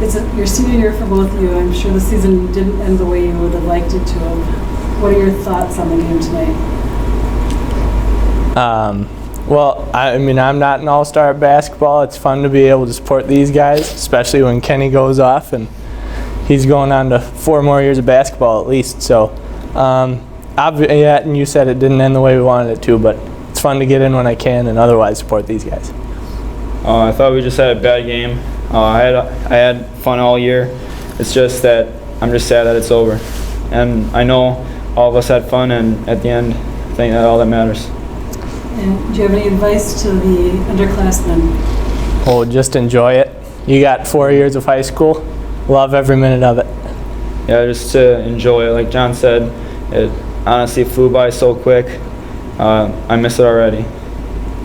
It's your senior year for both of you. I'm sure the season didn't end the way you would have liked it to have. What are your thoughts on the game tonight? Well, I mean, I'm not an all-star at basketball. It's fun to be able to support these guys, especially when Kenny goes off, and he's going on to 4 more years of basketball at least. So, yeah, and you said it didn't end the way we wanted it to, but it's fun to get in when I can and otherwise support these guys. I thought we just had a bad game. I had fun all year. It's just that I'm just sad that it's over. And I know all of us had fun, and at the end, I think that's all that matters. And do you have any advice to the underclassmen? Oh, just enjoy it. You got 4 years of high school. Love every minute of it. Yeah, just to enjoy it. Like John said, it honestly flew by so quick. I miss it already.